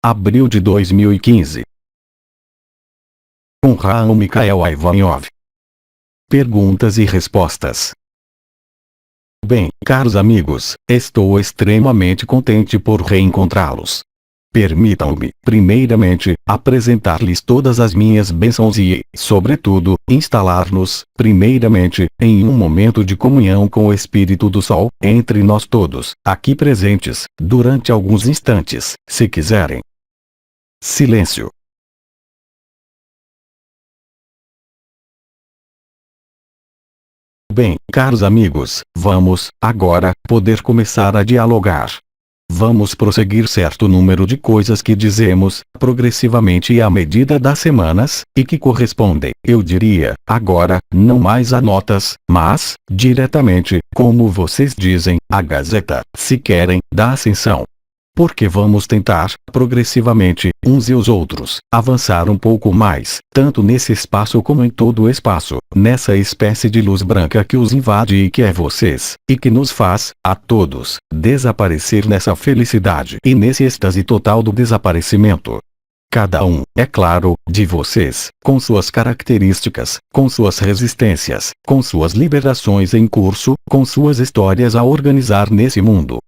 abril de 2015. Com Raul Mikhael Ivanov. Perguntas e respostas. Bem, caros amigos, estou extremamente contente por reencontrá-los. Permitam-me, primeiramente, apresentar-lhes todas as minhas bênçãos e, sobretudo, instalar-nos, primeiramente, em um momento de comunhão com o Espírito do Sol, entre nós todos, aqui presentes, durante alguns instantes, se quiserem. Silêncio. Bem, caros amigos, vamos, agora, poder começar a dialogar. Vamos prosseguir certo número de coisas que dizemos, progressivamente e à medida das semanas, e que correspondem, eu diria, agora, não mais a notas, mas, diretamente, como vocês dizem, a Gazeta, se querem, da Ascensão. Porque vamos tentar, progressivamente, uns e os outros, avançar um pouco mais, tanto nesse espaço como em todo o espaço, nessa espécie de luz branca que os invade e que é vocês, e que nos faz, a todos, desaparecer nessa felicidade e nesse êxtase total do desaparecimento. Cada um, é claro, de vocês, com suas características, com suas resistências, com suas liberações em curso, com suas histórias a organizar nesse mundo.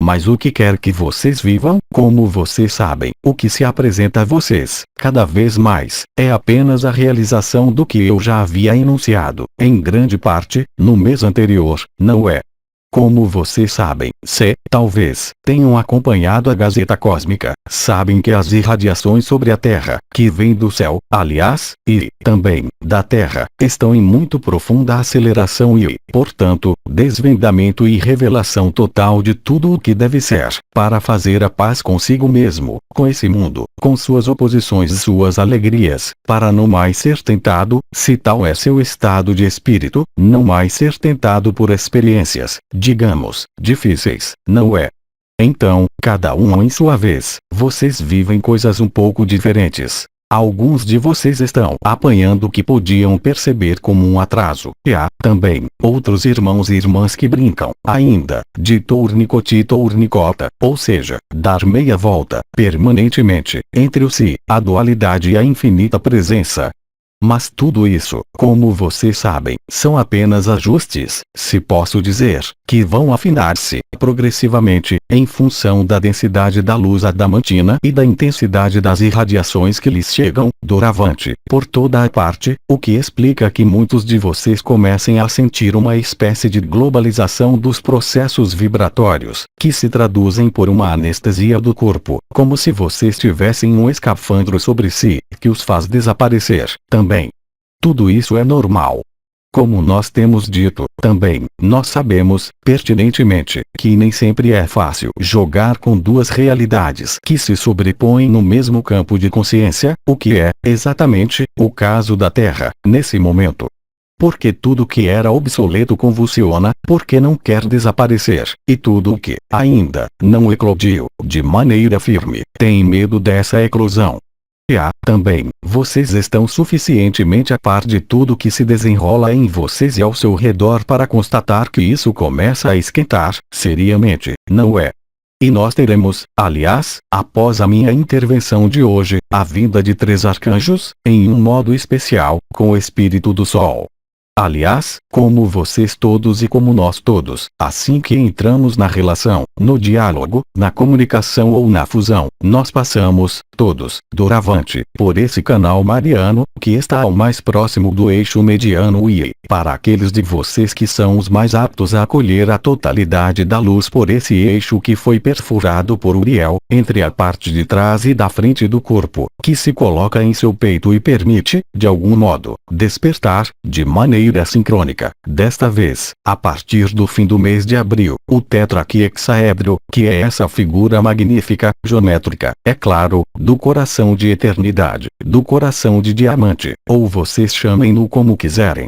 Mas o que quer que vocês vivam, como vocês sabem, o que se apresenta a vocês, cada vez mais, é apenas a realização do que eu já havia enunciado, em grande parte, no mês anterior, não é? Como vocês sabem, se, talvez, tenham acompanhado a Gazeta Cósmica, sabem que as irradiações sobre a Terra, que vêm do céu, aliás, e, também, da Terra, estão em muito profunda aceleração e, portanto, desvendamento e revelação total de tudo o que deve ser, para fazer a paz consigo mesmo, com esse mundo, com suas oposições e suas alegrias, para não mais ser tentado, se tal é seu estado de espírito, não mais ser tentado por experiências, digamos, difíceis, não é? Então, cada um em sua vez, vocês vivem coisas um pouco diferentes. Alguns de vocês estão apanhando o que podiam perceber como um atraso, e há, também, outros irmãos e irmãs que brincam, ainda, de tournicota, ou seja, dar meia volta, permanentemente, entre o si, a dualidade e a infinita presença. Mas tudo isso, como vocês sabem, são apenas ajustes, se posso dizer, que vão afinar-se, progressivamente, em função da densidade da luz adamantina e da intensidade das irradiações que lhes chegam, doravante, por toda a parte, o que explica que muitos de vocês comecem a sentir uma espécie de globalização dos processos vibratórios, que se traduzem por uma anestesia do corpo, como se vocês tivessem um escafandro sobre si, que os faz desaparecer, também. Tudo isso é normal. Como nós temos dito, também, nós sabemos, pertinentemente, que nem sempre é fácil jogar com duas realidades que se sobrepõem no mesmo campo de consciência, o que é, exatamente, o caso da Terra, nesse momento. Porque tudo que era obsoleto convulsiona, porque não quer desaparecer, e tudo o que, ainda, não eclodiu, de maneira firme, tem medo dessa eclosão. E também, vocês estão suficientemente a par de tudo que se desenrola em vocês e ao seu redor para constatar que isso começa a esquentar, seriamente, não é? E nós teremos, aliás, após a minha intervenção de hoje, a vinda de 3 arcanjos, em um modo especial, com o Espírito do Sol. Aliás, como vocês todos e como nós todos, assim que entramos na relação, no diálogo, na comunicação ou na fusão, nós passamos, todos, doravante, por esse canal mariano, que está ao mais próximo do eixo mediano e, para aqueles de vocês que são os mais aptos a acolher a totalidade da luz por esse eixo que foi perfurado por Uriel, entre a parte de trás e da frente do corpo, que se coloca em seu peito e permite, de algum modo, despertar, de maneira sincrônica, desta vez, a partir do fim do mês de abril, o tetraquiexaedro, que é essa figura magnífica, geométrica, é claro, do coração de eternidade, do coração de diamante, ou vocês chamem-no como quiserem.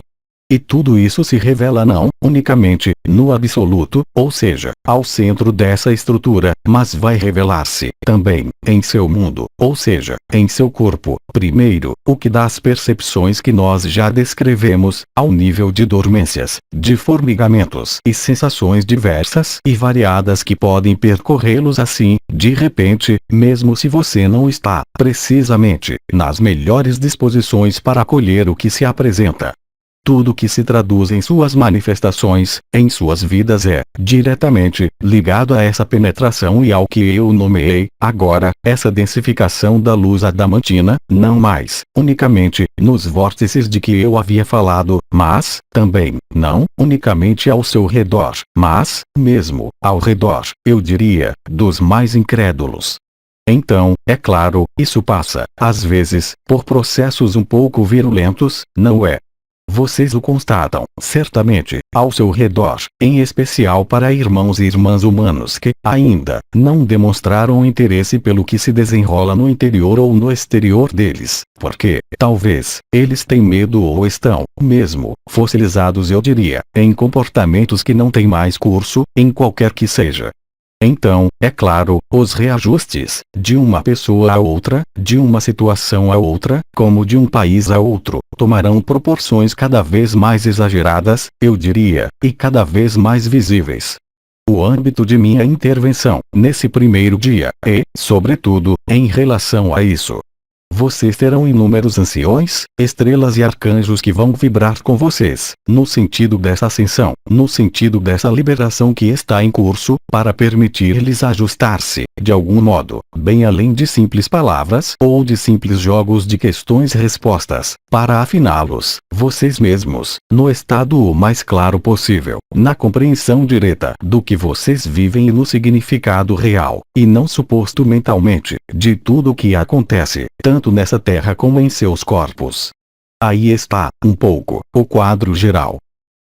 E tudo isso se revela não unicamente no absoluto, ou seja, ao centro dessa estrutura, mas vai revelar-se também em seu mundo, ou seja, em seu corpo, primeiro, o que dá as percepções que nós já descrevemos, ao nível de dormências, de formigamentos e sensações diversas e variadas que podem percorrê-los assim, de repente, mesmo se você não está, precisamente, nas melhores disposições para acolher o que se apresenta. Tudo que se traduz em suas manifestações, em suas vidas é, diretamente, ligado a essa penetração e ao que eu nomeei, agora, essa densificação da luz adamantina, não mais, unicamente, nos vórtices de que eu havia falado, mas, também, não, unicamente ao seu redor, mas, mesmo, ao redor, eu diria, dos mais incrédulos. Então, é claro, isso passa, às vezes, por processos um pouco virulentos, não é? Vocês o constatam, certamente, ao seu redor, em especial para irmãos e irmãs humanos que, ainda, não demonstraram interesse pelo que se desenrola no interior ou no exterior deles, porque, talvez, eles têm medo ou estão, mesmo, fossilizados eu diria, em comportamentos que não têm mais curso, em qualquer que seja. Então, é claro, os reajustes, de uma pessoa a outra, de uma situação a outra, como de um país a outro, tomarão proporções cada vez mais exageradas, eu diria, e cada vez mais visíveis. O âmbito de minha intervenção, nesse primeiro dia, é, sobretudo, em relação a isso. Vocês terão inúmeros anciões, estrelas e arcanjos que vão vibrar com vocês, no sentido dessa ascensão, no sentido dessa liberação que está em curso, para permitir-lhes ajustar-se, de algum modo, bem além de simples palavras ou de simples jogos de questões e respostas, para afiná-los, vocês mesmos, no estado o mais claro possível, na compreensão direta do que vocês vivem e no significado real, e não suposto mentalmente, de tudo o que acontece, tanto nessa terra como em seus corpos. Aí está, um pouco, o quadro geral.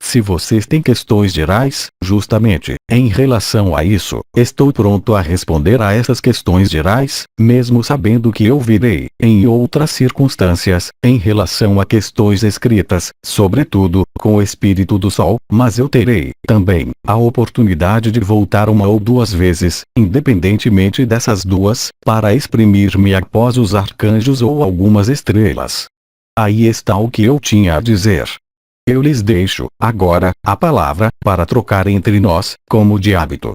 Se vocês têm questões gerais, justamente, em relação a isso, estou pronto a responder a essas questões gerais, mesmo sabendo que eu virei, em outras circunstâncias, em relação a questões escritas, sobretudo, com o espírito do Sol, mas eu terei, também, a oportunidade de voltar uma ou duas vezes, independentemente dessas duas, para exprimir-me após os arcanjos ou algumas estrelas. Aí está o que eu tinha a dizer. Eu lhes deixo, agora, a palavra, para trocar entre nós, como de hábito.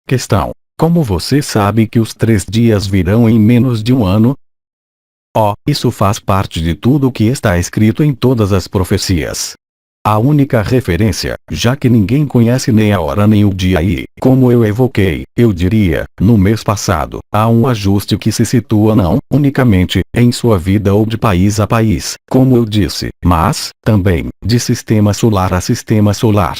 Questão: como você sabe que os 3 dias virão em menos de um ano? Isso faz parte de tudo o que está escrito em todas as profecias. A única referência, já que ninguém conhece nem a hora nem o dia e, como eu evoquei, eu diria, no mês passado, há um ajuste que se situa não, unicamente, em sua vida ou de país a país, como eu disse, mas, também, de sistema solar a sistema solar.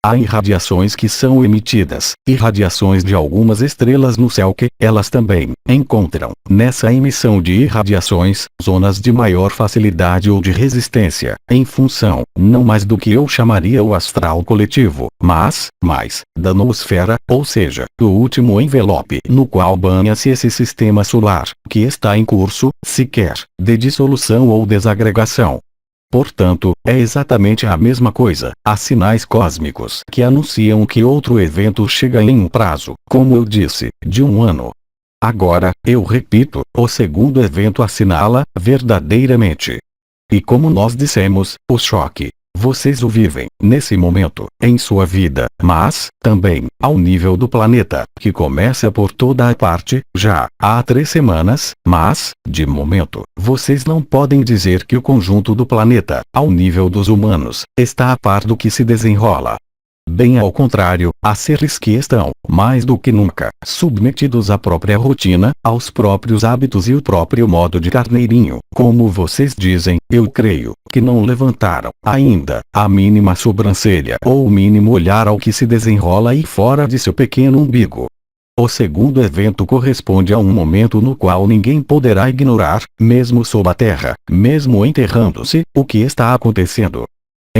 Há irradiações que são emitidas, irradiações de algumas estrelas no céu que, elas também, encontram, nessa emissão de irradiações, zonas de maior facilidade ou de resistência, em função, não mais do que eu chamaria o astral coletivo, mas, mais, da noosfera, ou seja, o último envelope no qual banha-se esse sistema solar, que está em curso, sequer, de dissolução ou desagregação. Portanto, é exatamente a mesma coisa. Há sinais cósmicos que anunciam que outro evento chega em um prazo, como eu disse, de um ano. Agora, eu repito, o segundo evento assinala, verdadeiramente. E como nós dissemos, o choque. Vocês o vivem, nesse momento, em sua vida, mas, também, ao nível do planeta, que começa por toda a parte, já, há 3 semanas, mas, de momento, vocês não podem dizer que o conjunto do planeta, ao nível dos humanos, está a par do que se desenrola. Bem ao contrário, há seres que estão, mais do que nunca, submetidos à própria rotina, aos próprios hábitos e o próprio modo de carneirinho, como vocês dizem, eu creio, que não levantaram, ainda, a mínima sobrancelha ou o mínimo olhar ao que se desenrola aí fora de seu pequeno umbigo. O segundo evento corresponde a um momento no qual ninguém poderá ignorar, mesmo sob a terra, mesmo enterrando-se, o que está acontecendo.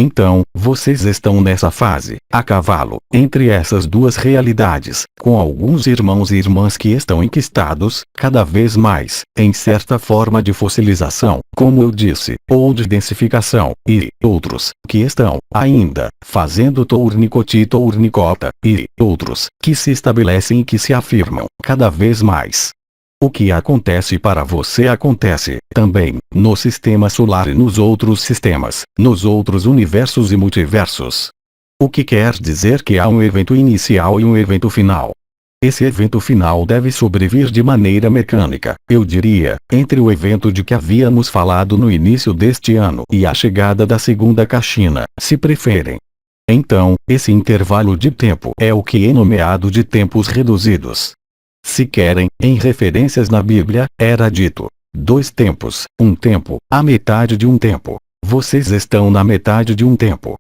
Então, vocês estão nessa fase, a cavalo, entre essas duas realidades, com alguns irmãos e irmãs que estão enquistados, cada vez mais, em certa forma de fossilização, como eu disse, ou de densificação, e outros, que estão, ainda, fazendo tournicota, e outros, que se estabelecem e que se afirmam, cada vez mais. O que acontece para você acontece, também, no sistema solar e nos outros sistemas, nos outros universos e multiversos. O que quer dizer que há um evento inicial e um evento final. Esse evento final deve sobrevir de maneira mecânica, eu diria, entre o evento de que havíamos falado no início deste ano e a chegada da segunda Kachina, se preferem. Então, esse intervalo de tempo é o que é nomeado de tempos reduzidos. Se querem, em referências na Bíblia, era dito: 2 tempos, um tempo, a metade de um tempo. Vocês estão na metade de um tempo.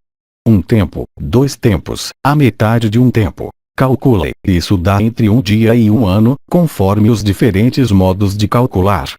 Um tempo, 2 tempos, a metade de um tempo. Calculem, isso dá entre um dia e um ano, conforme os diferentes modos de calcular.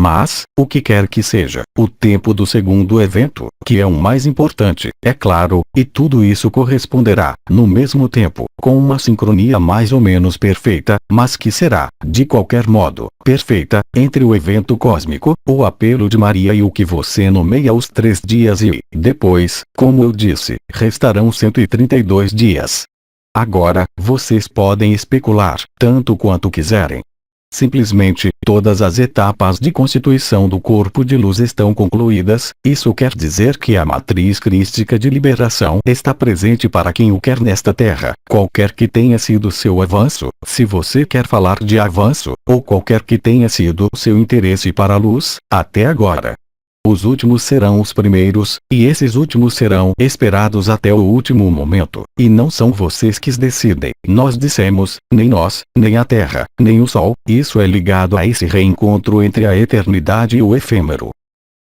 Mas, o que quer que seja, o tempo do segundo evento, que é o mais importante, é claro, e tudo isso corresponderá, no mesmo tempo, com uma sincronia mais ou menos perfeita, mas que será, de qualquer modo, perfeita, entre o evento cósmico, o apelo de Maria e o que você nomeia os 3 dias e, depois, como eu disse, restarão 132 dias. Agora, vocês podem especular, tanto quanto quiserem. Simplesmente, todas as etapas de constituição do corpo de luz estão concluídas, isso quer dizer que a matriz crística de liberação está presente para quem o quer nesta terra, qualquer que tenha sido seu avanço, se você quer falar de avanço, ou qualquer que tenha sido seu interesse para a luz, até agora. Os últimos serão os primeiros, e esses últimos serão esperados até o último momento, e não são vocês que decidem. Nós dissemos, nem nós, nem a Terra, nem o Sol, isso é ligado a esse reencontro entre a eternidade e o efêmero.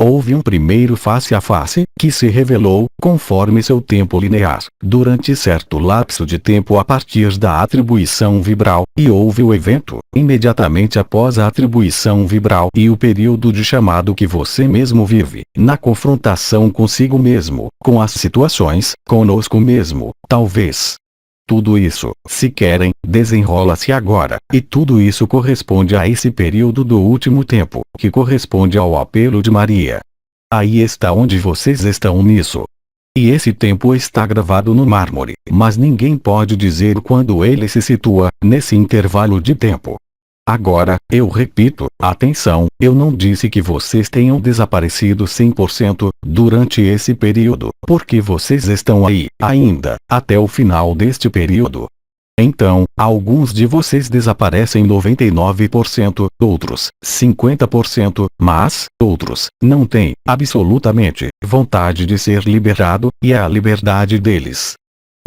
Houve um primeiro face a face, que se revelou, conforme seu tempo linear, durante certo lapso de tempo a partir da atribuição vibral, e houve o evento, imediatamente após a atribuição vibral e o período de chamado que você mesmo vive, na confrontação consigo mesmo, com as situações, conosco mesmo, talvez. Tudo isso, se querem, desenrola-se agora, e tudo isso corresponde a esse período do último tempo, que corresponde ao apelo de Maria. Aí está onde vocês estão nisso. E esse tempo está gravado no mármore, mas ninguém pode dizer quando ele se situa, nesse intervalo de tempo. Agora, eu repito, atenção, eu não disse que vocês tenham desaparecido 100% durante esse período, porque vocês estão aí, ainda, até o final deste período. Então, alguns de vocês desaparecem 99%, outros, 50%, mas, outros, não têm, absolutamente, vontade de ser liberado, e é a liberdade deles.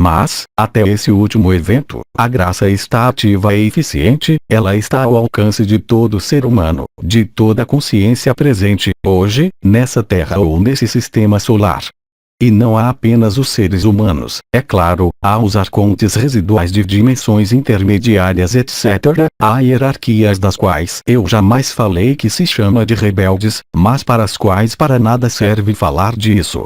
Mas, até esse último evento, a graça está ativa e eficiente, ela está ao alcance de todo ser humano, de toda consciência presente, hoje, nessa Terra ou nesse sistema solar. E não há apenas os seres humanos, é claro, há os arcontes residuais de dimensões intermediárias etc., há hierarquias das quais eu jamais falei que se chama de rebeldes, mas para as quais para nada serve falar disso.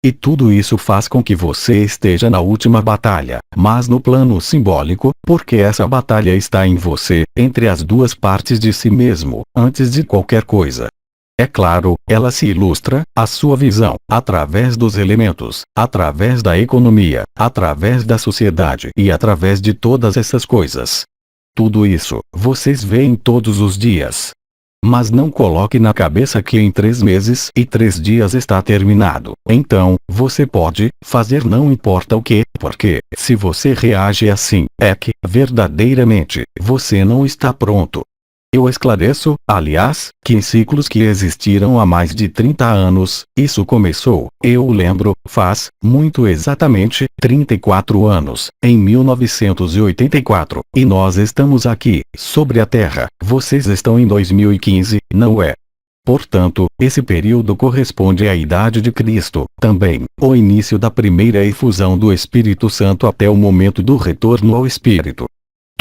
E tudo isso faz com que você esteja na última batalha, mas no plano simbólico, porque essa batalha está em você, entre as duas partes de si mesmo, antes de qualquer coisa. É claro, ela se ilustra, a sua visão, através dos elementos, através da economia, através da sociedade e através de todas essas coisas. Tudo isso, vocês veem todos os dias. Mas não coloque na cabeça que em 3 meses e 3 dias está terminado. Então, você pode fazer não importa o que, porque, se você reage assim, é que, verdadeiramente, você não está pronto. Eu esclareço, aliás, que em ciclos que existiram há mais de 30 anos, isso começou, eu lembro, faz, muito exatamente, 34 anos, em 1984, e nós estamos aqui, sobre a Terra, vocês estão em 2015, não é? Portanto, esse período corresponde à idade de Cristo, também, o início da primeira efusão do Espírito Santo até o momento do retorno ao Espírito.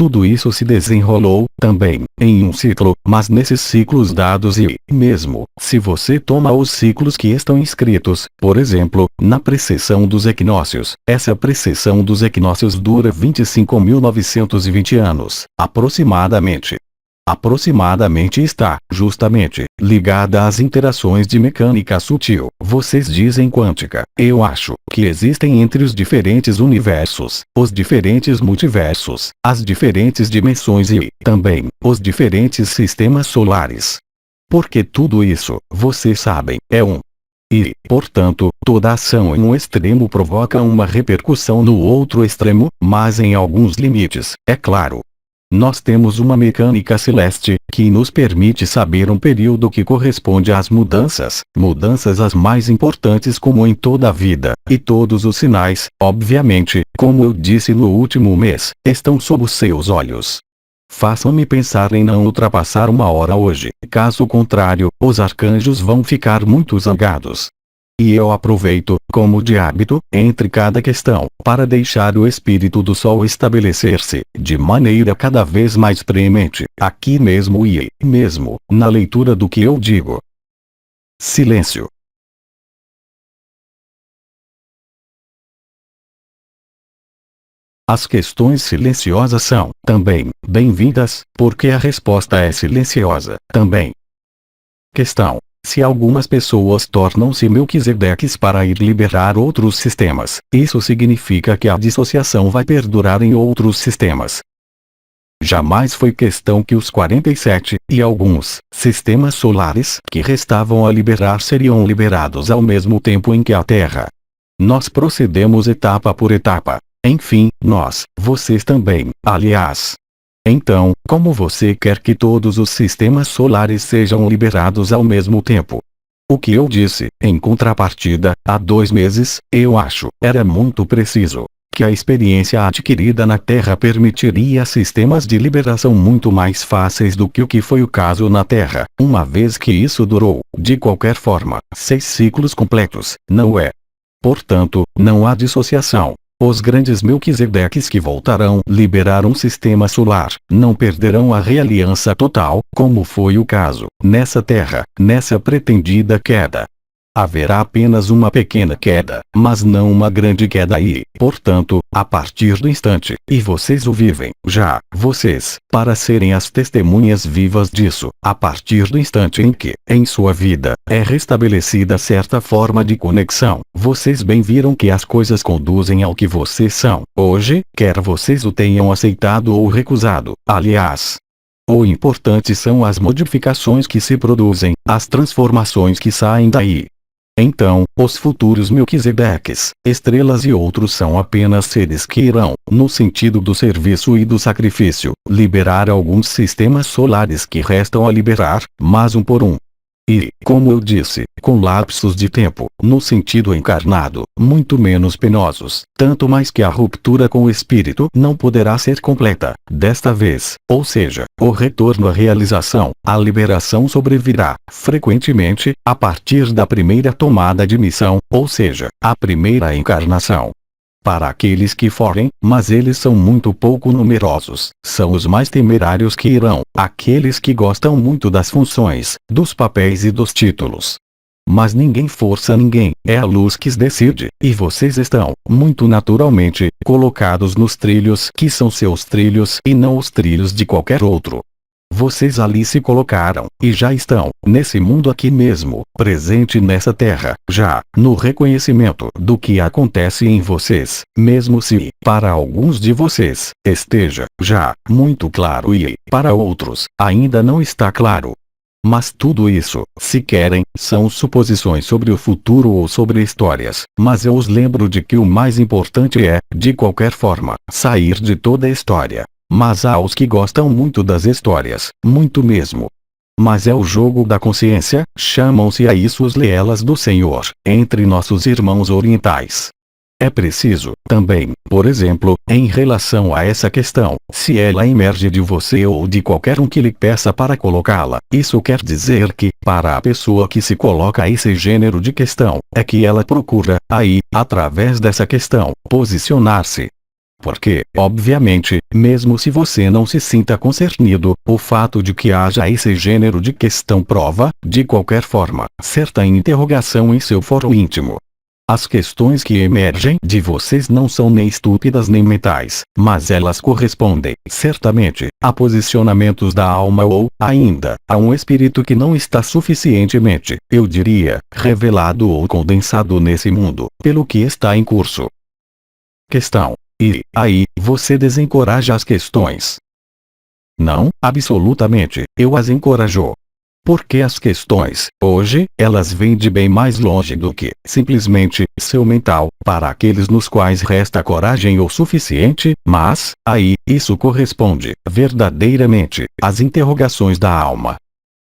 Tudo isso se desenrolou, também, em um ciclo, mas nesses ciclos dados e, mesmo, se você toma os ciclos que estão inscritos, por exemplo, na precessão dos equinócios, essa precessão dos equinócios dura 25.920 anos, aproximadamente. Aproximadamente está, justamente, ligada às interações de mecânica sutil. Vocês dizem quântica. Eu acho que existem entre os diferentes universos, os diferentes multiversos, as diferentes dimensões e, também, os diferentes sistemas solares. Porque tudo isso, vocês sabem, é um. E, portanto, toda ação em um extremo provoca uma repercussão no outro extremo, mas em alguns limites, é claro. Nós temos uma mecânica celeste, que nos permite saber um período que corresponde às mudanças as mais importantes como em toda a vida, e todos os sinais, obviamente, como eu disse no último mês, estão sob os seus olhos. Façam-me pensar em não ultrapassar 1 hora hoje, caso contrário, os arcanjos vão ficar muito zangados. E eu aproveito, como de hábito, entre cada questão, para deixar o espírito do sol estabelecer-se, de maneira cada vez mais preemente, aqui mesmo e, mesmo, na leitura do que eu digo. Silêncio. As questões silenciosas são, também, bem-vindas, porque a resposta é silenciosa, também. Questão. Se algumas pessoas tornam-se Melquisedeques para ir liberar outros sistemas, isso significa que a dissociação vai perdurar em outros sistemas. Jamais foi questão que os 47, e alguns, sistemas solares que restavam a liberar seriam liberados ao mesmo tempo em que a Terra. Nós procedemos etapa por etapa. Enfim, vocês também, aliás. Então, como você quer que todos os sistemas solares sejam liberados ao mesmo tempo? O que eu disse, em contrapartida, há 2 meses, eu acho, era muito preciso. Que a experiência adquirida na Terra permitiria sistemas de liberação muito mais fáceis do que o que foi o caso na Terra, uma vez que isso durou, de qualquer forma, 6 ciclos completos, não é? Portanto, não há dissociação. Os grandes Melquisedeques que voltarão liberar um sistema solar, não perderão a realiança total, como foi o caso, nessa Terra, nessa pretendida queda. Haverá apenas uma pequena queda, mas não uma grande queda e, portanto, a partir do instante, e vocês o vivem, já, vocês, para serem as testemunhas vivas disso, a partir do instante em que, em sua vida, é restabelecida certa forma de conexão, vocês bem viram que as coisas conduzem ao que vocês são, hoje, quer vocês o tenham aceitado ou recusado, aliás. O importante são as modificações que se produzem, as transformações que saem daí. Então, os futuros Melquisedeques, estrelas e outros são apenas seres que irão, no sentido do serviço e do sacrifício, liberar alguns sistemas solares que restam a liberar, mas um por um. E, como eu disse, com lapsos de tempo, no sentido encarnado, muito menos penosos, tanto mais que a ruptura com o espírito não poderá ser completa, desta vez, ou seja, o retorno à realização, a liberação sobrevirá, frequentemente, a partir da primeira tomada de missão, ou seja, a primeira encarnação. Para aqueles que forem, mas eles são muito pouco numerosos, são os mais temerários que irão, aqueles que gostam muito das funções, dos papéis e dos títulos. Mas ninguém força ninguém, é a luz que decide, e vocês estão, muito naturalmente, colocados nos trilhos que são seus trilhos e não os trilhos de qualquer outro. Vocês ali se colocaram, e já estão, nesse mundo aqui mesmo, presente nessa terra, já, no reconhecimento do que acontece em vocês, mesmo se, para alguns de vocês, esteja, já, muito claro e, para outros, ainda não está claro. Mas tudo isso, se querem, são suposições sobre o futuro ou sobre histórias, mas eu os lembro de que o mais importante é, de qualquer forma, sair de toda a história. Mas há os que gostam muito das histórias, muito mesmo. Mas é o jogo da consciência, chamam-se a isso os leelas do Senhor, entre nossos irmãos orientais. É preciso, também, por exemplo, em relação a essa questão, se ela emerge de você ou de qualquer um que lhe peça para colocá-la, isso quer dizer que, para a pessoa que se coloca esse gênero de questão, é que ela procura, aí, através dessa questão, posicionar-se. Porque, obviamente, mesmo se você não se sinta concernido, o fato de que haja esse gênero de questão prova, de qualquer forma, certa interrogação em seu foro íntimo. As questões que emergem de vocês não são nem estúpidas nem mentais, mas elas correspondem, certamente, a posicionamentos da alma ou, ainda, a um espírito que não está suficientemente, eu diria, revelado ou condensado nesse mundo, pelo que está em curso. Questão. E, aí, você desencoraja as questões? Não, absolutamente, eu as encorajo. Porque as questões, hoje, elas vêm de bem mais longe do que, simplesmente, seu mental, para aqueles nos quais resta coragem o suficiente, mas, aí, isso corresponde, verdadeiramente, às interrogações da alma.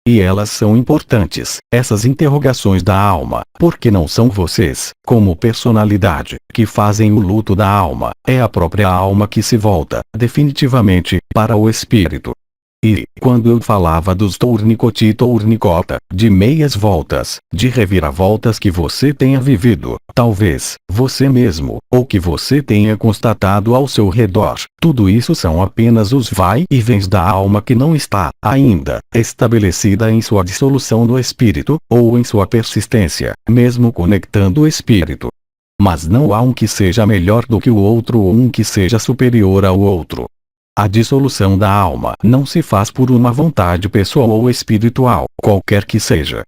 E elas são importantes, essas interrogações da alma, porque não são vocês, como personalidade, que fazem o luto da alma, é a própria alma que se volta, definitivamente, para o espírito. E, quando eu falava dos tournicoti-tournicota, de meias voltas, de reviravoltas que você tenha vivido, talvez, você mesmo, ou que você tenha constatado ao seu redor, tudo isso são apenas os vai e vens da alma que não está, ainda, estabelecida em sua dissolução no espírito, ou em sua persistência, mesmo conectando o espírito. Mas não há um que seja melhor do que o outro ou um que seja superior ao outro. A dissolução da alma não se faz por uma vontade pessoal ou espiritual, qualquer que seja.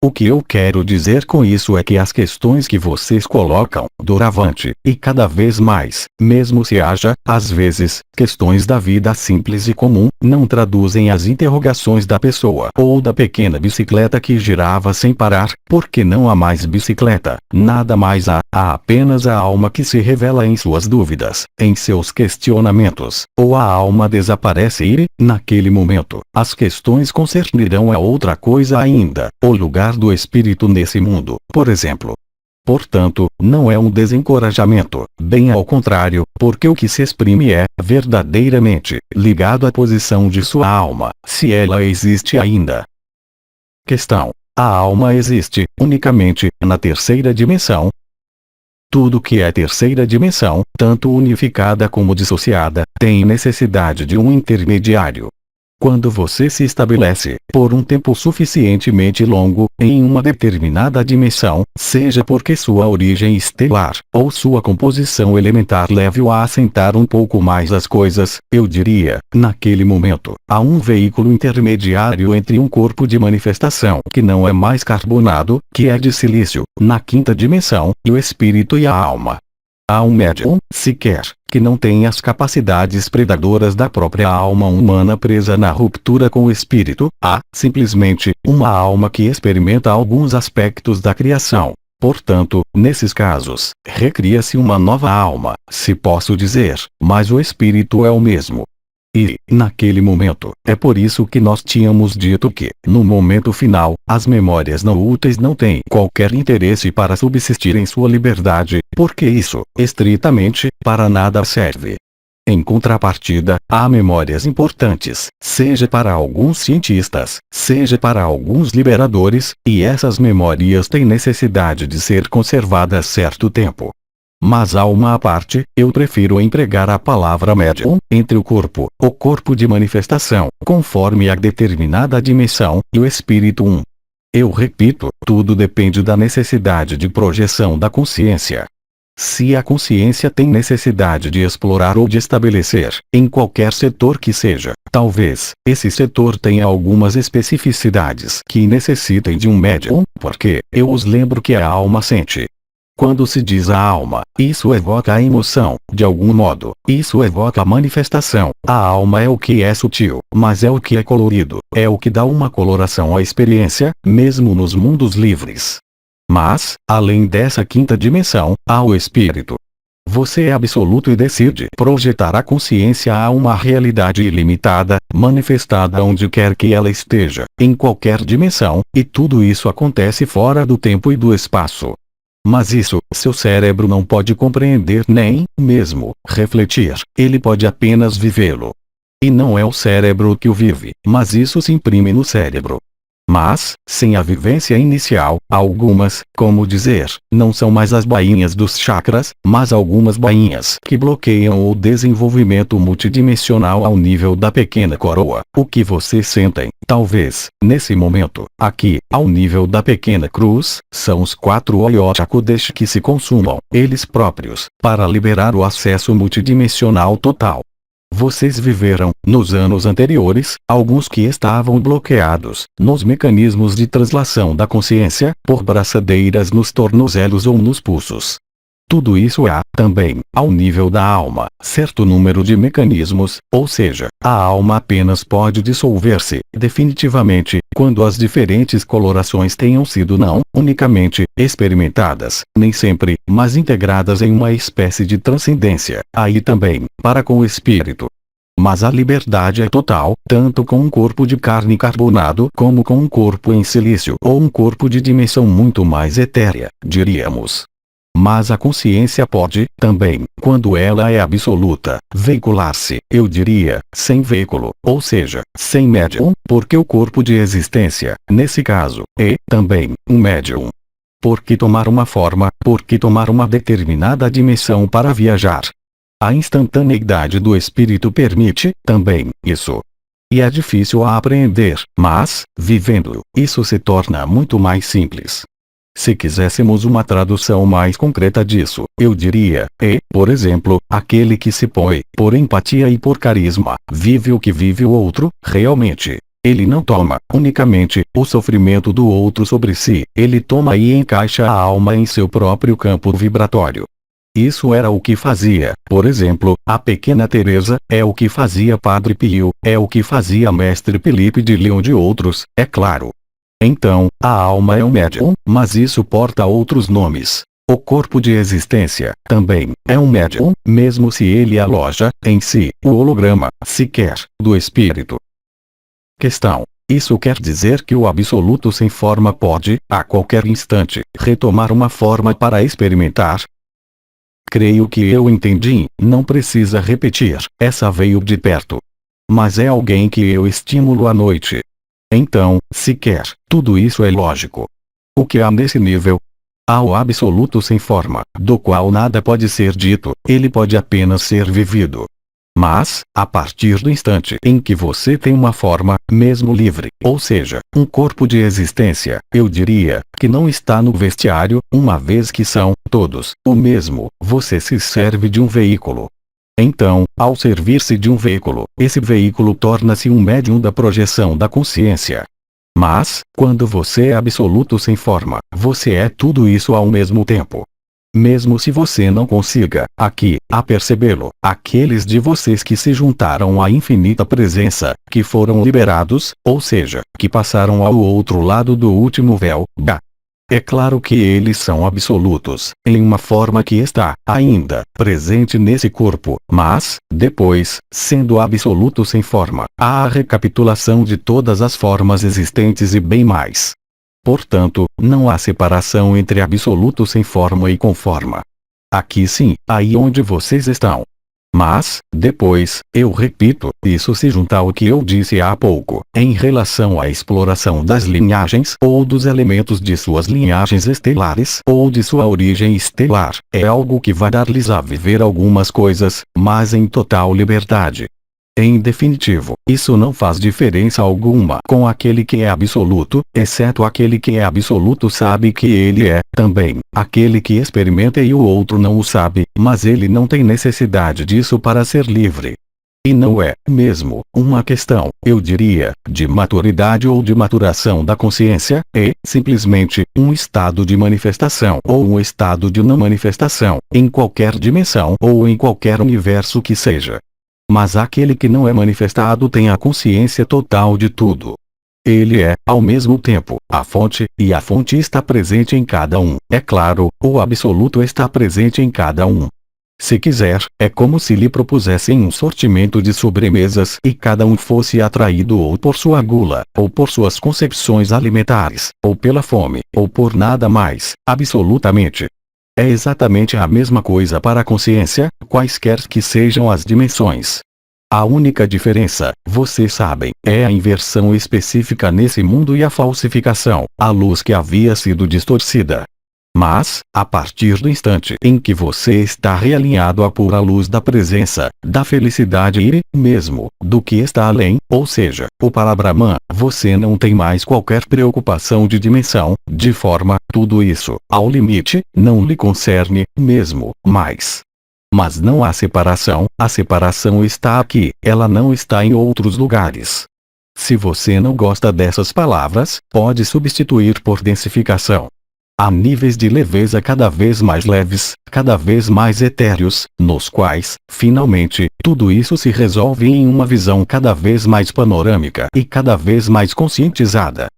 O que eu quero dizer com isso é que as questões que vocês colocam, doravante, e cada vez mais, mesmo se haja, às vezes, questões da vida simples e comum, não traduzem as interrogações da pessoa ou da pequena bicicleta que girava sem parar, porque não há mais bicicleta, nada mais há apenas a alma que se revela em suas dúvidas, em seus questionamentos, ou a alma desaparece e, naquele momento, as questões concernirão a outra coisa ainda, o lugar do espírito nesse mundo, por exemplo. Portanto, não é um desencorajamento, bem ao contrário, porque o que se exprime é, verdadeiramente, ligado à posição de sua alma, se ela existe ainda. Questão. A alma existe, unicamente, na terceira dimensão? Tudo que é terceira dimensão, tanto unificada como dissociada, tem necessidade de um intermediário. Quando você se estabelece, por um tempo suficientemente longo, em uma determinada dimensão, seja porque sua origem estelar, ou sua composição elementar leve-o a assentar um pouco mais as coisas, eu diria, naquele momento, há um veículo intermediário entre um corpo de manifestação que não é mais carbonado, que é de silício, na quinta dimensão, e o espírito e a alma. Há um médium, sequer, que não tem as capacidades predadoras da própria alma humana presa na ruptura com o espírito, há, simplesmente, uma alma que experimenta alguns aspectos da criação. Portanto, nesses casos, recria-se uma nova alma, se posso dizer, mas o espírito é o mesmo. E, naquele momento, é por isso que nós tínhamos dito que, no momento final, as memórias não úteis não têm qualquer interesse para subsistir em sua liberdade, porque isso, estritamente, para nada serve. Em contrapartida, há memórias importantes, seja para alguns cientistas, seja para alguns liberadores, e essas memórias têm necessidade de ser conservadas certo tempo. Mas há uma à parte, eu prefiro empregar a palavra médium, entre o corpo de manifestação, conforme a determinada dimensão, e o espírito Eu repito, tudo depende da necessidade de projeção da consciência. Se a consciência tem necessidade de explorar ou de estabelecer, em qualquer setor que seja, talvez, esse setor tenha algumas especificidades que necessitem de um médium, porque, eu os lembro que a alma sente. Quando se diz a alma, isso evoca a emoção, de algum modo, isso evoca a manifestação. A alma é o que é sutil, mas é o que é colorido, é o que dá uma coloração à experiência, mesmo nos mundos livres. Mas, além dessa quinta dimensão, há o espírito. Você é absoluto e decide projetar a consciência a uma realidade ilimitada, manifestada onde quer que ela esteja, em qualquer dimensão, e tudo isso acontece fora do tempo e do espaço. Mas isso, seu cérebro não pode compreender nem, mesmo, refletir, ele pode apenas vivê-lo. E não é o cérebro que o vive, mas isso se imprime no cérebro. Mas, sem a vivência inicial, algumas, como dizer, não são mais as bainhas dos chakras, mas algumas bainhas que bloqueiam o desenvolvimento multidimensional ao nível da pequena coroa. O que vocês sentem, talvez, nesse momento, aqui, ao nível da pequena cruz, são os 4 Oyotaku-deshi que se consumam, eles próprios, para liberar o acesso multidimensional total. Vocês viveram, nos anos anteriores, alguns que estavam bloqueados, nos mecanismos de translação da consciência, por braçadeiras nos tornozelos ou nos pulsos. Tudo isso há, também, ao nível da alma, certo número de mecanismos, ou seja, a alma apenas pode dissolver-se, definitivamente, quando as diferentes colorações tenham sido não, unicamente, experimentadas, nem sempre, mas integradas em uma espécie de transcendência, aí também, para com o espírito. Mas a liberdade é total, tanto com um corpo de carne carbonado como com um corpo em silício ou um corpo de dimensão muito mais etérea, diríamos. Mas a consciência pode, também, quando ela é absoluta, veicular-se, eu diria, sem veículo, ou seja, sem médium, porque o corpo de existência, nesse caso, é, também, um médium. Porque tomar uma forma, porque tomar uma determinada dimensão para viajar. A instantaneidade do espírito permite, também, isso. E é difícil a apreender, mas, vivendo, isso se torna muito mais simples. Se quiséssemos uma tradução mais concreta disso, eu diria, por exemplo, aquele que se põe, por empatia e por carisma, vive o que vive o outro, realmente. Ele não toma, unicamente, o sofrimento do outro sobre si, ele toma e encaixa a alma em seu próprio campo vibratório. Isso era o que fazia, por exemplo, a pequena Teresa, é o que fazia Padre Pio, é o que fazia Mestre Felipe de Leão de outros, é claro. Então, a alma é um médium, mas isso porta outros nomes. O corpo de existência, também, é um médium, mesmo se ele aloja, em si, o holograma, sequer, do espírito. Questão. Isso quer dizer que o absoluto sem forma pode, a qualquer instante, retomar uma forma para experimentar? Creio que eu entendi, não precisa repetir, essa veio de perto. Mas é alguém que eu estimulo à noite. Então, sequer, tudo isso é lógico. O que há nesse nível? Há o absoluto sem forma, do qual nada pode ser dito, ele pode apenas ser vivido. Mas, a partir do instante em que você tem uma forma, mesmo livre, ou seja, um corpo de existência, eu diria, que não está no vestiário, uma vez que são, todos, o mesmo, você se serve de um veículo. Então, ao servir-se de um veículo, esse veículo torna-se um médium da projeção da consciência. Mas, quando você é absoluto sem forma, você é tudo isso ao mesmo tempo. Mesmo se você não consiga, aqui, a percebê-lo, aqueles de vocês que se juntaram à infinita presença, que foram liberados, ou seja, que passaram ao outro lado do último véu, é claro que eles são absolutos, em uma forma que está, ainda, presente nesse corpo, mas, depois, sendo absoluto sem forma, há a recapitulação de todas as formas existentes e bem mais. Portanto, não há separação entre absoluto sem forma e com forma. Aqui sim, aí onde vocês estão. Mas, depois, eu repito, isso se junta ao que eu disse há pouco, em relação à exploração das linhagens ou dos elementos de suas linhagens estelares ou de sua origem estelar, é algo que vai dar-lhes a viver algumas coisas, mas em total liberdade. Em definitivo, isso não faz diferença alguma com aquele que é absoluto, exceto aquele que é absoluto sabe que ele é, também, aquele que experimenta e o outro não o sabe, mas ele não tem necessidade disso para ser livre. E não é, mesmo, uma questão, eu diria, de maturidade ou de maturação da consciência, é, simplesmente, um estado de manifestação ou um estado de não manifestação, em qualquer dimensão ou em qualquer universo que seja. Mas aquele que não é manifestado tem a consciência total de tudo. Ele é, ao mesmo tempo, a fonte, e a fonte está presente em cada um. É claro, o absoluto está presente em cada um. Se quiser, é como se lhe propusessem um sortimento de sobremesas e cada um fosse atraído ou por sua gula, ou por suas concepções alimentares, ou pela fome, ou por nada mais, absolutamente. É exatamente a mesma coisa para a consciência, quaisquer que sejam as dimensões. A única diferença, vocês sabem, é a inversão específica nesse mundo e a falsificação, a luz que havia sido distorcida. Mas, a partir do instante em que você está realinhado à pura luz da presença, da felicidade e, mesmo, do que está além, ou seja, o Parabrahman, você não tem mais qualquer preocupação de dimensão, de forma, tudo isso, ao limite, não lhe concerne, mesmo, mais. Mas não há separação, a separação está aqui, ela não está em outros lugares. Se você não gosta dessas palavras, pode substituir por densificação. Há níveis de leveza cada vez mais leves, cada vez mais etéreos, nos quais, finalmente, tudo isso se resolve em uma visão cada vez mais panorâmica e cada vez mais conscientizada.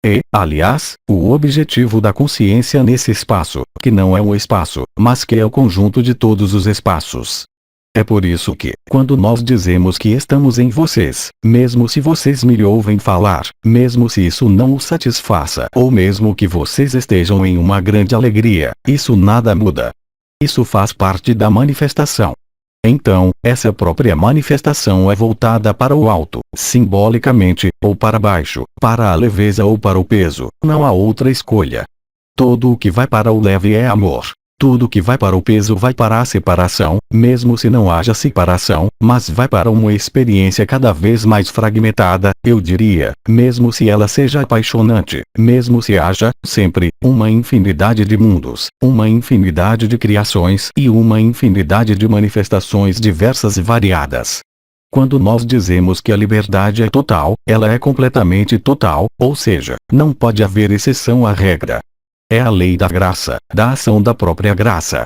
E, aliás, o objetivo da consciência nesse espaço, que não é um espaço, mas que é o conjunto de todos os espaços. É por isso que, quando nós dizemos que estamos em vocês, mesmo se vocês me ouvem falar, mesmo se isso não os satisfaça, ou mesmo que vocês estejam em uma grande alegria, isso nada muda. Isso faz parte da manifestação. Então, essa própria manifestação é voltada para o alto, simbolicamente, ou para baixo, para a leveza ou para o peso, não há outra escolha. Tudo o que vai para o leve é amor. Tudo que vai para o peso vai para a separação, mesmo se não haja separação, mas vai para uma experiência cada vez mais fragmentada, eu diria, mesmo se ela seja apaixonante, mesmo se haja, sempre, uma infinidade de mundos, uma infinidade de criações e uma infinidade de manifestações diversas e variadas. Quando nós dizemos que a liberdade é total, ela é completamente total, ou seja, não pode haver exceção à regra. É a lei da graça, da ação da própria graça.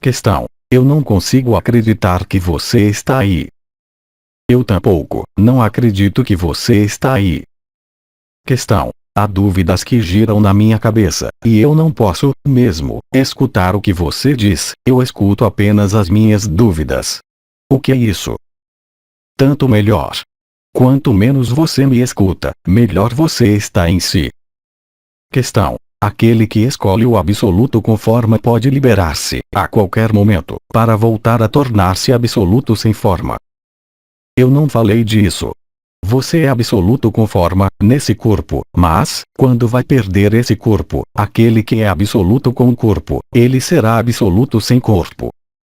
Questão: eu não consigo acreditar que você está aí. Eu tampouco, não acredito que você está aí. Questão: há dúvidas que giram na minha cabeça, e eu não posso, mesmo, escutar o que você diz, eu escuto apenas as minhas dúvidas. O que é isso? Tanto melhor. Quanto menos você me escuta, melhor você está em si. Questão: aquele que escolhe o absoluto com forma pode liberar-se, a qualquer momento, para voltar a tornar-se absoluto sem forma. Eu não falei disso. Você é absoluto com forma, nesse corpo, mas, quando vai perder esse corpo, aquele que é absoluto com o corpo, ele será absoluto sem corpo.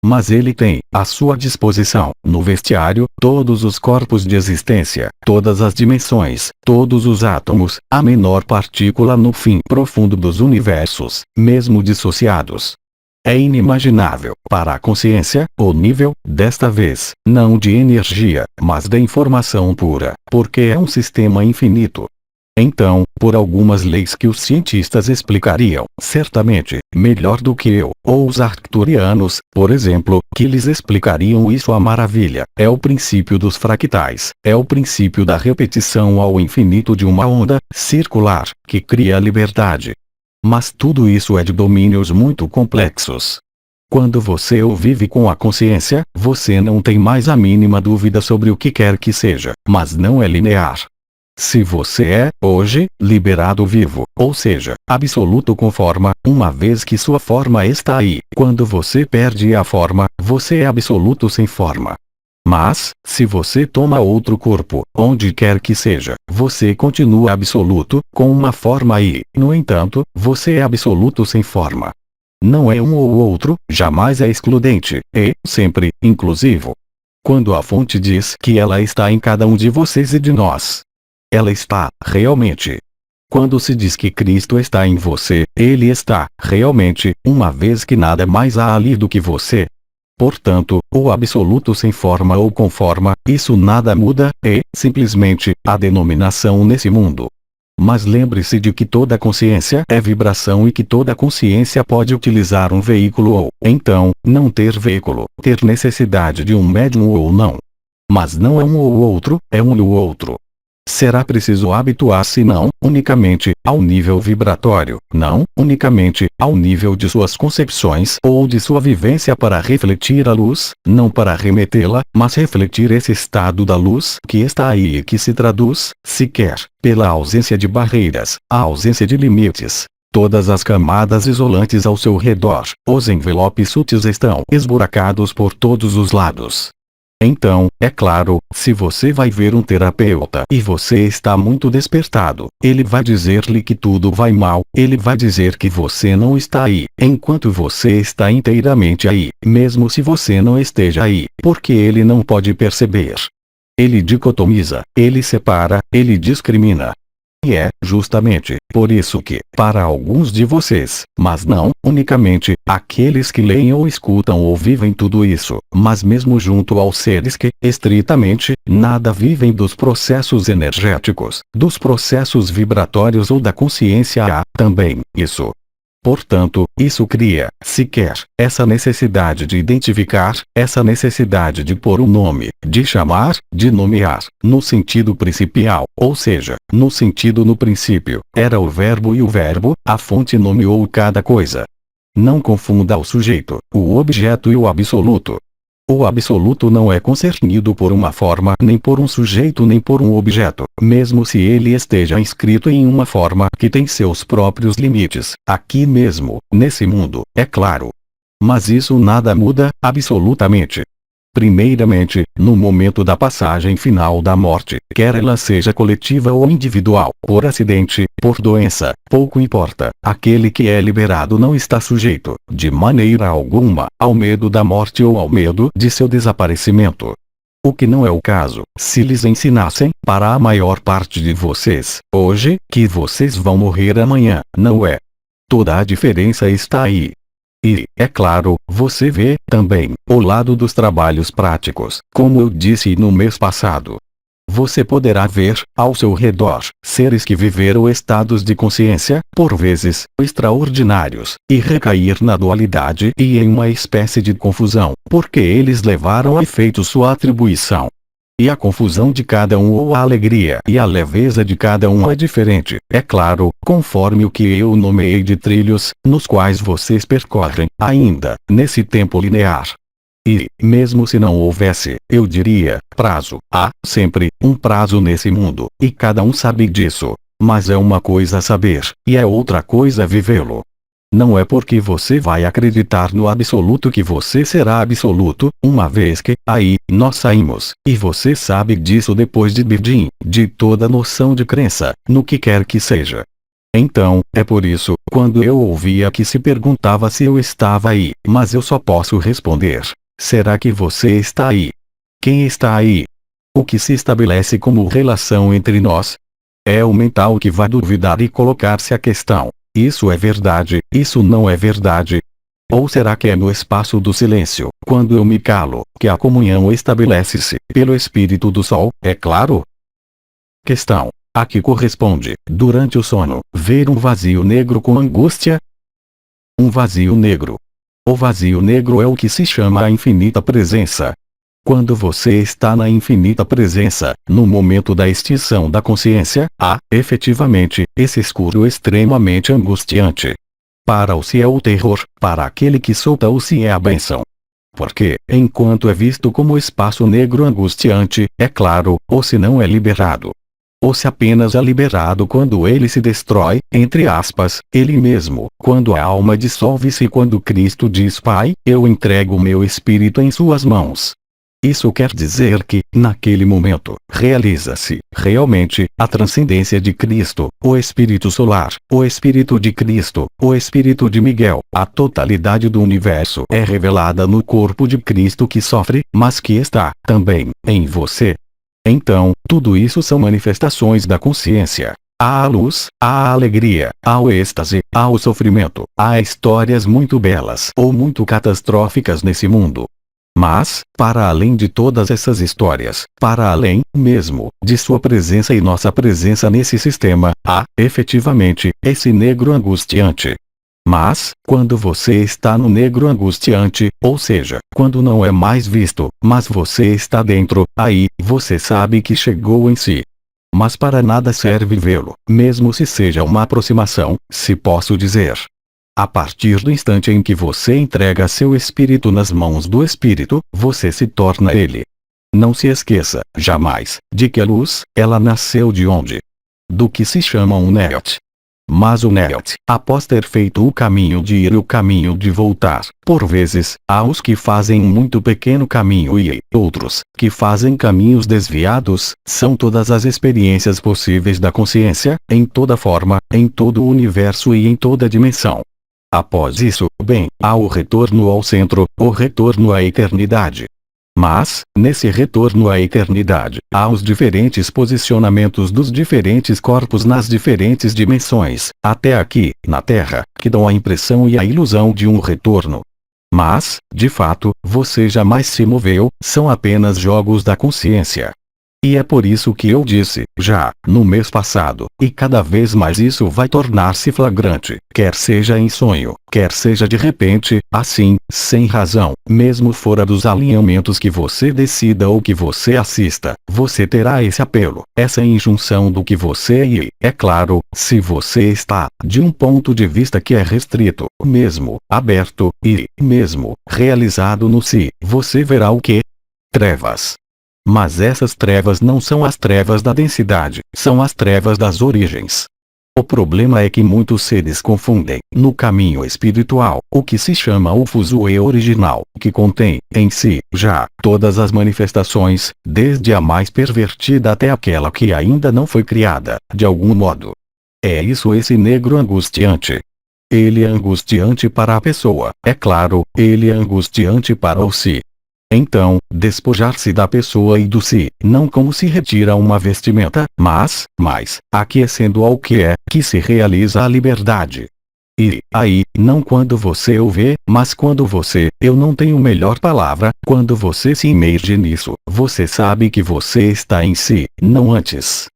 Mas ele tem, à sua disposição, no vestiário, todos os corpos de existência, todas as dimensões, todos os átomos, a menor partícula no fim profundo dos universos, mesmo dissociados. É inimaginável, para a consciência, o nível, desta vez, não de energia, mas de informação pura, porque é um sistema infinito. Então, por algumas leis que os cientistas explicariam, certamente, melhor do que eu, ou os arcturianos, por exemplo, que lhes explicariam isso à maravilha, é o princípio dos fractais, é o princípio da repetição ao infinito de uma onda circular, que cria a liberdade. Mas tudo isso é de domínios muito complexos. Quando você o vive com a consciência, você não tem mais a mínima dúvida sobre o que quer que seja, mas não é linear. Se você é, hoje, liberado vivo, ou seja, absoluto com forma, uma vez que sua forma está aí, quando você perde a forma, você é absoluto sem forma. Mas, se você toma outro corpo, onde quer que seja, você continua absoluto, com uma forma aí, no entanto, você é absoluto sem forma. Não é um ou outro, jamais é excludente, e, sempre, inclusivo. Quando a fonte diz que ela está em cada um de vocês e de nós, ela está, realmente. Quando se diz que Cristo está em você, ele está, realmente, uma vez que nada mais há ali do que você. Portanto, o absoluto sem forma ou com forma, isso nada muda, é, simplesmente, a denominação nesse mundo. Mas lembre-se de que toda consciência é vibração e que toda consciência pode utilizar um veículo ou, então, não ter veículo, ter necessidade de um médium ou não. Mas não é um ou outro, é um e o outro. Será preciso habituar-se não unicamente ao nível vibratório, não unicamente ao nível de suas concepções ou de sua vivência para refletir a luz, não para remetê-la, mas refletir esse estado da luz que está aí e que se traduz, sequer, pela ausência de barreiras, a ausência de limites. Todas as camadas isolantes ao seu redor, os envelopes sutis estão esburacados por todos os lados. Então, é claro, se você vai ver um terapeuta e você está muito despertado, ele vai dizer-lhe que tudo vai mal, ele vai dizer que você não está aí, enquanto você está inteiramente aí, mesmo se você não esteja aí, porque ele não pode perceber. Ele dicotomiza, ele separa, ele discrimina. E é, justamente, por isso que, para alguns de vocês, mas não, unicamente, aqueles que leem ou escutam ou vivem tudo isso, mas mesmo junto aos seres que, estritamente, nada vivem dos processos energéticos, dos processos vibratórios ou da consciência há, também, isso. Portanto, isso cria, sequer, essa necessidade de identificar, essa necessidade de pôr um nome, de chamar, de nomear, no sentido principal, ou seja, no sentido no princípio, era o verbo e o verbo, a fonte nomeou cada coisa. Não confunda o sujeito, o objeto e o absoluto. O absoluto não é concernido por uma forma, nem por um sujeito, nem por um objeto, mesmo se ele esteja inscrito em uma forma que tem seus próprios limites, aqui mesmo, nesse mundo, é claro. Mas isso nada muda, absolutamente. Primeiramente, no momento da passagem final da morte, quer ela seja coletiva ou individual, por acidente, por doença, pouco importa, aquele que é liberado não está sujeito, de maneira alguma, ao medo da morte ou ao medo de seu desaparecimento. O que não é o caso, se lhes ensinassem, para a maior parte de vocês, hoje, que vocês vão morrer amanhã, não é. Toda a diferença está aí. E, é claro, você vê, também, o lado dos trabalhos práticos, como eu disse no mês passado. Você poderá ver, ao seu redor, seres que viveram estados de consciência, por vezes, extraordinários, e recair na dualidade e em uma espécie de confusão, porque eles levaram a efeito sua atribuição. E a confusão de cada um ou a alegria e a leveza de cada um é diferente, é claro, conforme o que eu nomeei de trilhos, nos quais vocês percorrem, ainda, nesse tempo linear. E, mesmo se não houvesse, eu diria, prazo, há, sempre, um prazo nesse mundo, e cada um sabe disso. Mas é uma coisa saber, e é outra coisa vivê-lo. Não é porque você vai acreditar no absoluto que você será absoluto, uma vez que, aí, nós saímos, e você sabe disso depois de Birdim, de toda noção de crença, no que quer que seja. Então, é por isso, quando eu ouvia que se perguntava se eu estava aí, mas eu só posso responder, será que você está aí? Quem está aí? O que se estabelece como relação entre nós? É o mental que vai duvidar e colocar-se a questão. Isso é verdade, isso não é verdade? Ou será que é no espaço do silêncio, quando eu me calo, que a comunhão estabelece-se, pelo espírito do sol, é claro? Questão. A que corresponde, durante o sono, ver um vazio negro com angústia? Um vazio negro. O vazio negro é o que se chama a infinita presença. Quando você está na infinita presença, no momento da extinção da consciência, há, efetivamente, esse escuro extremamente angustiante. Para o se é o terror, para aquele que solta o se é a bênção. Porque, enquanto é visto como espaço negro angustiante, é claro, ou se não é liberado. Ou se apenas é liberado quando ele se destrói, entre aspas, ele mesmo, quando a alma dissolve-se e quando Cristo diz Pai, eu entrego o meu espírito em suas mãos. Isso quer dizer que, naquele momento, realiza-se, realmente, a transcendência de Cristo, o Espírito Solar, o Espírito de Cristo, o Espírito de Miguel, a totalidade do universo é revelada no corpo de Cristo que sofre, mas que está, também, em você. Então, tudo isso são manifestações da consciência. Há a luz, há a alegria, há o êxtase, há o sofrimento, há histórias muito belas ou muito catastróficas nesse mundo. Mas, para além de todas essas histórias, para além, mesmo, de sua presença e nossa presença nesse sistema, há, efetivamente, esse negro angustiante. Mas, quando você está no negro angustiante, ou seja, quando não é mais visto, mas você está dentro, aí, você sabe que chegou em si. Mas para nada serve vê-lo, mesmo se seja uma aproximação, se posso dizer. A partir do instante em que você entrega seu espírito nas mãos do espírito, você se torna ele. Não se esqueça, jamais, de que a luz, ela nasceu de onde? Do que se chama um Neot. Mas o Newt, após ter feito o caminho de ir e o caminho de voltar, por vezes, há os que fazem um muito pequeno caminho e outros, que fazem caminhos desviados, são todas as experiências possíveis da consciência, em toda forma, em todo o universo e em toda dimensão. Após isso, bem, há o retorno ao centro, o retorno à eternidade. Mas, nesse retorno à eternidade, há os diferentes posicionamentos dos diferentes corpos nas diferentes dimensões, até aqui, na Terra, que dão a impressão e a ilusão de um retorno. Mas, de fato, você jamais se moveu, são apenas jogos da consciência. E é por isso que eu disse, já, no mês passado, e cada vez mais isso vai tornar-se flagrante, quer seja em sonho, quer seja de repente, assim, sem razão, mesmo fora dos alinhamentos que você decida ou que você assista, você terá esse apelo, essa injunção do que você é e, é claro, se você está, de um ponto de vista que é restrito, mesmo, aberto, e, mesmo, realizado no si, você verá o que? Trevas. Mas essas trevas não são as trevas da densidade, são as trevas das origens. O problema é que muitos seres confundem, no caminho espiritual, o que se chama o Fusue original, que contém, em si, já, todas as manifestações, desde a mais pervertida até aquela que ainda não foi criada, de algum modo. É isso esse negro angustiante. Ele é angustiante para a pessoa, é claro, ele é angustiante para o si. Então, despojar-se da pessoa e do si, não como se retira uma vestimenta, mas, aquecendo ao que é, que se realiza a liberdade. E, aí, não quando você o vê, mas quando você, eu não tenho melhor palavra, quando você se imerge nisso, você sabe que você está em si, não antes.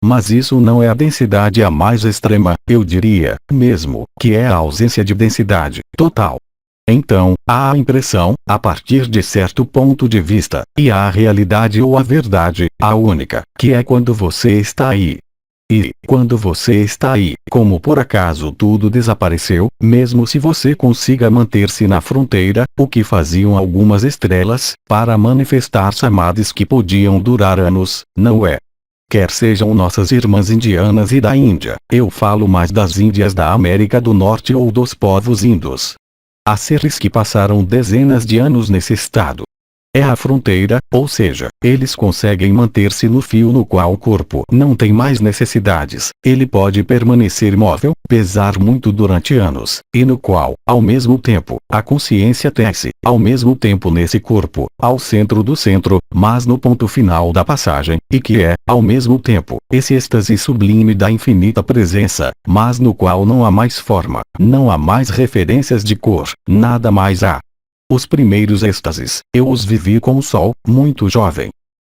Mas isso não é a densidade a mais extrema, eu diria, mesmo, que é a ausência de densidade, total. Então, há a impressão, a partir de certo ponto de vista, e há a realidade ou a verdade, a única, que é quando você está aí. E, quando você está aí, como por acaso tudo desapareceu, mesmo se você consiga manter-se na fronteira, o que faziam algumas estrelas, para manifestar samadhis que podiam durar anos, não é? Quer sejam nossas irmãs indianas e da Índia, eu falo mais das Índias da América do Norte ou dos povos índios. Há seres que passaram dezenas de anos nesse estado. É a fronteira, ou seja, eles conseguem manter-se no fio no qual o corpo não tem mais necessidades, ele pode permanecer imóvel, pesar muito durante anos, e no qual, ao mesmo tempo, a consciência tece, ao mesmo tempo nesse corpo, ao centro do centro, mas no ponto final da passagem, e que é, ao mesmo tempo, esse êxtase sublime da infinita presença, mas no qual não há mais forma, não há mais referências de cor, nada mais há. Os primeiros êxtases, eu os vivi com o sol, muito jovem.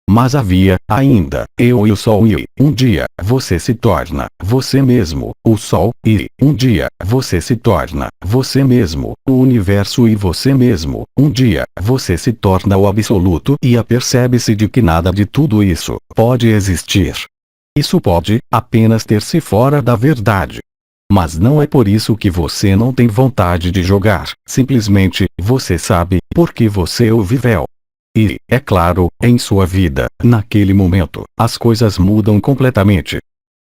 Mas havia, ainda, eu e o sol e, um dia, você se torna, você mesmo, o sol, e, um dia, você se torna, você mesmo, o universo e você mesmo, um dia, você se torna o absoluto e apercebe-se de que nada de tudo isso, pode existir. Isso pode, apenas ter-se fora da verdade. Mas não é por isso que você não tem vontade de jogar, simplesmente, você sabe, porque você o viveu. E, é claro, em sua vida, naquele momento, as coisas mudam completamente.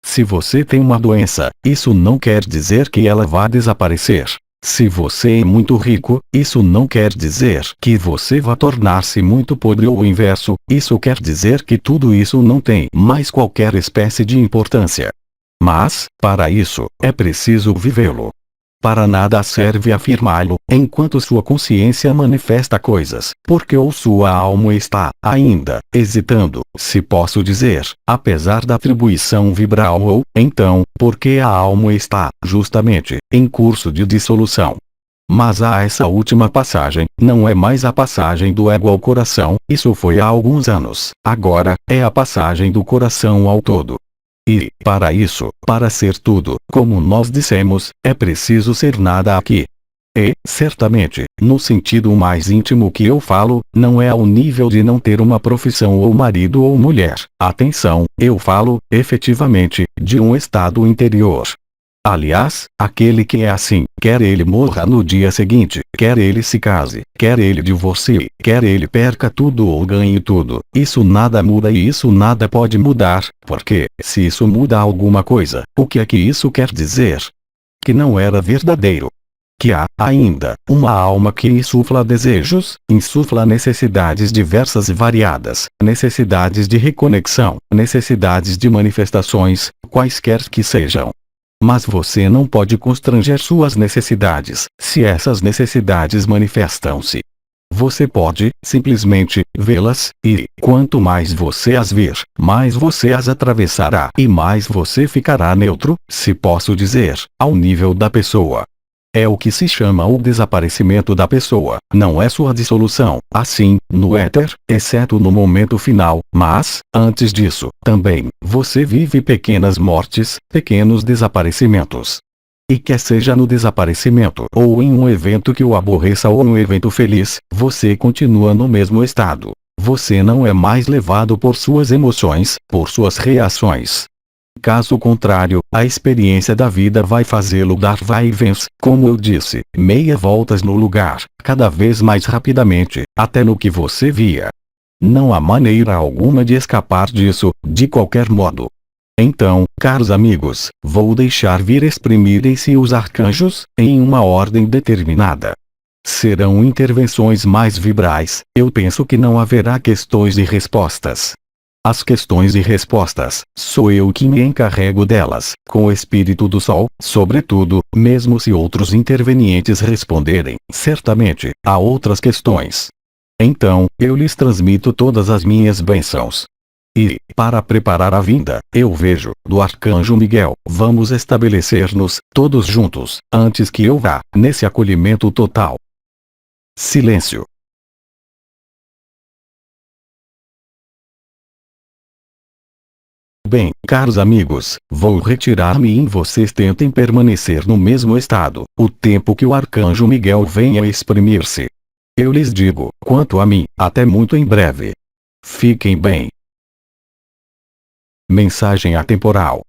Se você tem uma doença, isso não quer dizer que ela vá desaparecer. Se você é muito rico, isso não quer dizer que você vá tornar-se muito pobre ou o inverso, isso quer dizer que tudo isso não tem mais qualquer espécie de importância. Mas, para isso, é preciso vivê-lo. Para nada serve afirmá-lo, enquanto sua consciência manifesta coisas, porque ou sua alma está, ainda, hesitando, se posso dizer, apesar da atribuição vibral ou, então, porque a alma está, justamente, em curso de dissolução. Mas há essa última passagem, não é mais a passagem do ego ao coração, isso foi há alguns anos, agora, é a passagem do coração ao todo. E, para isso, para ser tudo, como nós dissemos, é preciso ser nada aqui. E, certamente, no sentido mais íntimo que eu falo, não é ao nível de não ter uma profissão ou marido ou mulher. Atenção, eu falo, efetivamente, de um estado interior. Aliás, aquele que é assim, quer ele morra no dia seguinte, quer ele se case, quer ele divorcie, quer ele perca tudo ou ganhe tudo, isso nada muda e isso nada pode mudar, porque, se isso muda alguma coisa, o que é que isso quer dizer? Que não era verdadeiro. Que há, ainda, uma alma que insufla desejos, insufla necessidades diversas e variadas, necessidades de reconexão, necessidades de manifestações, quaisquer que sejam. Mas você não pode constranger suas necessidades, se essas necessidades manifestam-se. Você pode, simplesmente, vê-las, e, quanto mais você as ver, mais você as atravessará e mais você ficará neutro, se posso dizer, ao nível da pessoa. É o que se chama o desaparecimento da pessoa, não é sua dissolução, assim, no éter, exceto no momento final, mas, antes disso, também, você vive pequenas mortes, pequenos desaparecimentos. E quer seja no desaparecimento ou em um evento que o aborreça ou um evento feliz, você continua no mesmo estado. Você não é mais levado por suas emoções, por suas reações. Caso contrário, a experiência da vida vai fazê-lo dar vai-e-vens, como eu disse, meia voltas no lugar, cada vez mais rapidamente, até no que você via. Não há maneira alguma de escapar disso, de qualquer modo. Então, caros amigos, vou deixar vir exprimirem-se os arcanjos, em uma ordem determinada. Serão intervenções mais vibrais, eu penso que não haverá questões e respostas. As questões e respostas, sou eu que me encarrego delas, com o espírito do sol, sobretudo, mesmo se outros intervenientes responderem, certamente, a outras questões. Então, eu lhes transmito todas as minhas bênçãos. E, para preparar a vinda, eu vejo, do Arcanjo Miguel, vamos estabelecer-nos, todos juntos, antes que eu vá, nesse acolhimento total. Silêncio. Bem, caros amigos, vou retirar-me e vocês tentem permanecer no mesmo estado, o tempo que o Arcanjo Miguel venha exprimir-se. Eu lhes digo, quanto a mim, até muito em breve. Fiquem bem. Mensagem atemporal.